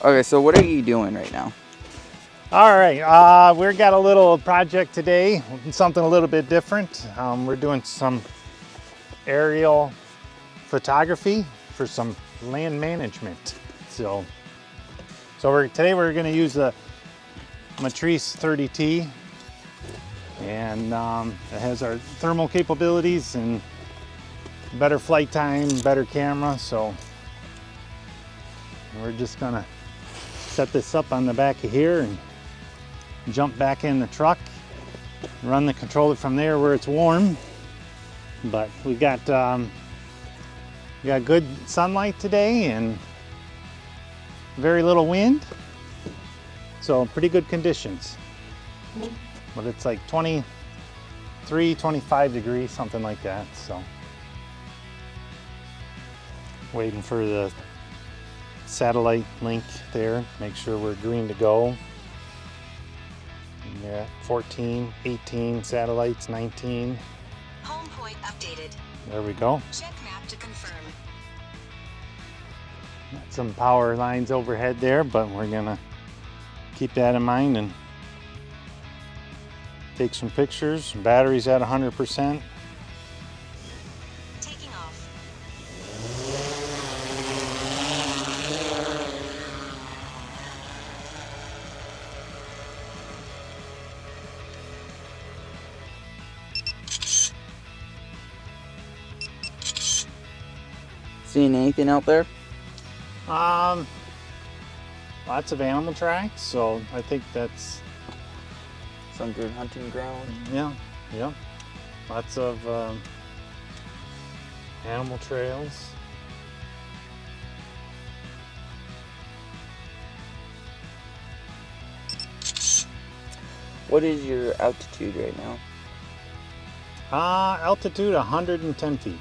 Okay, so what are you doing right now? All right, we've got a little project today, something a little bit different. We're doing some aerial photography for some land management. Today we're going to use the Matrice 30T, and it has our thermal capabilities and better flight time, better camera. So we're just going to set this up on the back of here and jump back in the truck, run the controller from there where it's warm. But we got good sunlight today and very little wind, so pretty good conditions. But it's like 23, 25 degrees, something like that. So waiting for the satellite link there, make sure we're green to go. Yeah, 14, 18 satellites, 19. Home point updated. There we go. Check map to confirm. Got some power lines overhead there, but we're gonna keep that in mind and take some pictures. Battery's at 100%. Taking off. Seeing anything out there? Lots of animal tracks, so I think that's, Some good hunting ground. yeah. Lots of animal trails. What is your altitude right now? Altitude 110 feet.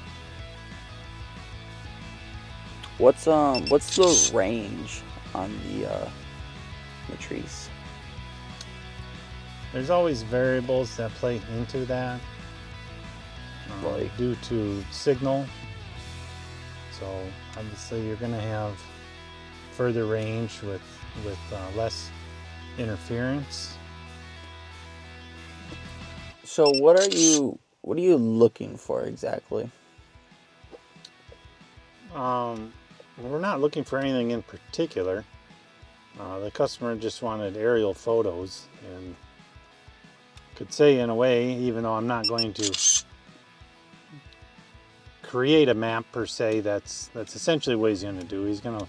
What's the range on the Matrice? There's always variables that play into that, Like? due to signal. So obviously you're going to have further range with less interference. So what are you looking for exactly? We're not looking for anything in particular. The customer just wanted aerial photos, and could say in a way, even though I'm not going to create a map per se, that's essentially what he's going to do. He's going to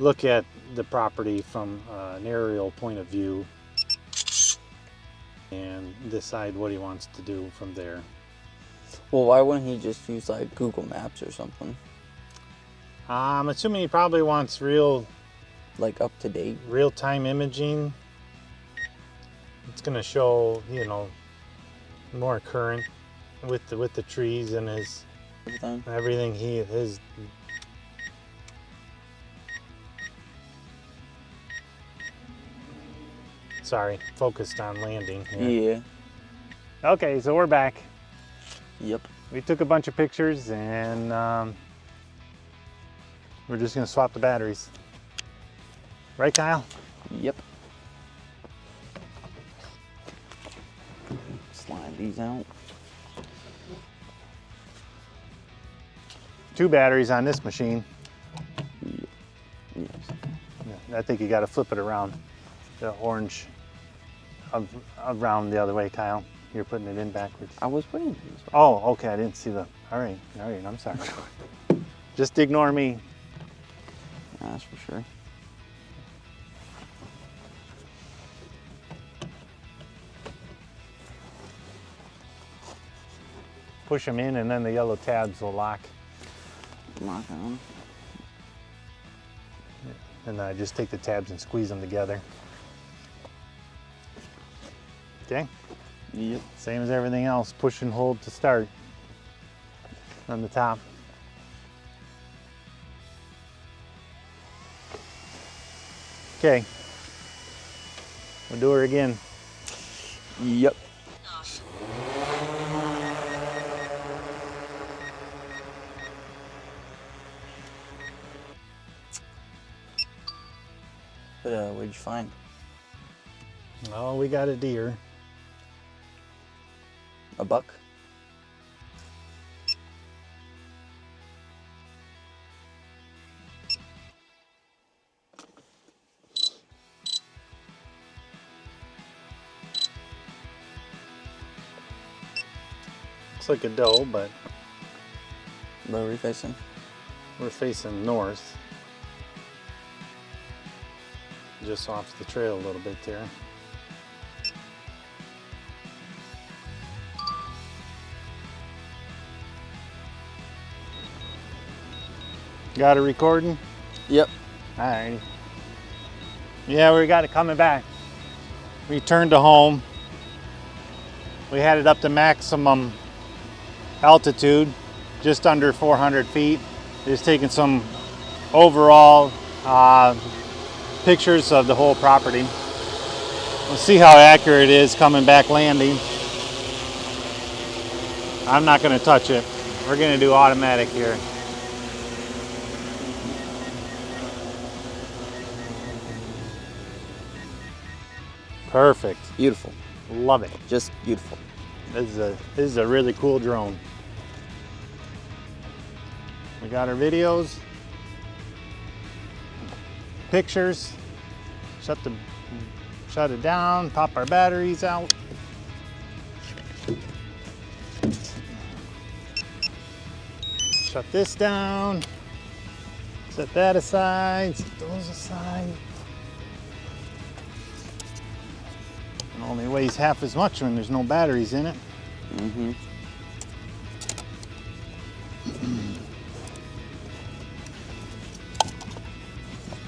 look at the property from an aerial point of view and decide what he wants to do from there. Well, why wouldn't he just use like Google Maps or something? I'm assuming he probably wants Like up to date? real-time imaging. It's going to show, more current with the trees and everything his. Sorry, focused on landing here. Yeah. Okay, so we're back. Yep. We took a bunch of pictures, and we're just going to swap the batteries. Right, Kyle? Yep. Slide these out. 2 batteries on this machine. Yes. I think you got to flip it around. The orange around the other way, Kyle. You're putting it in backwards. I was putting it this way. Oh, okay. I didn't see the. All right. I'm sorry. Just ignore me. That's for sure. Push them in, and then the yellow tabs will lock. Lock on. And then I just take the tabs and squeeze them together. Okay? Yep. Same as everything else. Push and hold to start on the top. Okay. We'll do her again. Yep. What'd you find? Oh, we got a deer. A buck? Looks like a doe, but Where are we facing? we're facing north. Just off the trail a little bit there. Got it recording? Yep. Alrighty. Yeah, we got it coming back. We returned to home. We had it up to maximum altitude, just under 400 feet. Just taking some overall pictures of the whole property. We'll see how accurate it is coming back landing. I'm not going to touch it. We're going to do automatic here. Perfect. Beautiful. Love it. Just beautiful. This is a really cool drone. We got our videos, pictures. Shut it down. Pop our batteries out. Shut this down. Set that aside. Set those aside. It only weighs half as much when there's no batteries in it. Mm-hmm.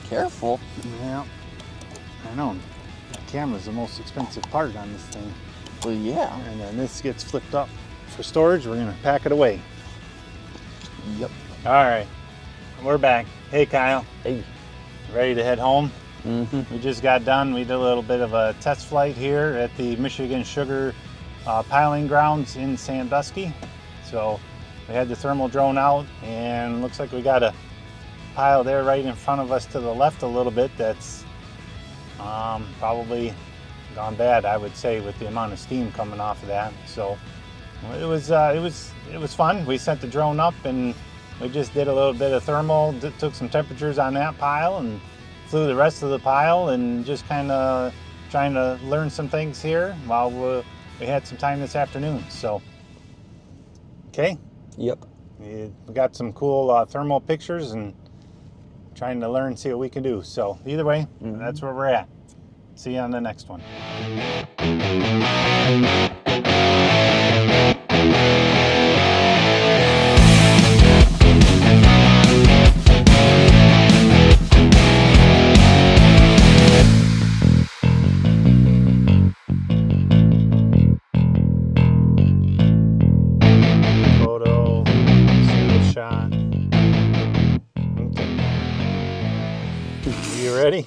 Careful. Yeah, I know. The camera's the most expensive part on this thing. Well, yeah. And then this gets flipped up for storage. We're gonna pack it away. Yep. All right, we're back. Hey, Kyle. Hey. Ready to head home? Mm-hmm. We just got done. We did a little bit of a test flight here at the Michigan Sugar piling grounds in Sandusky. So we had the thermal drone out, and looks like we got a pile there right in front of us to the left a little bit that's probably gone bad, I would say, with the amount of steam coming off of that. So it was fun. We sent the drone up and we just did a little bit of thermal, took some temperatures on that pile and flew the rest of the pile, and just kind of trying to learn some things here while we had some time this afternoon. So okay. Yep. We got some cool thermal pictures and trying to learn, see what we can do. So either way, that's where we're at. See you on the next one. Photo, single shot. Okay. You ready?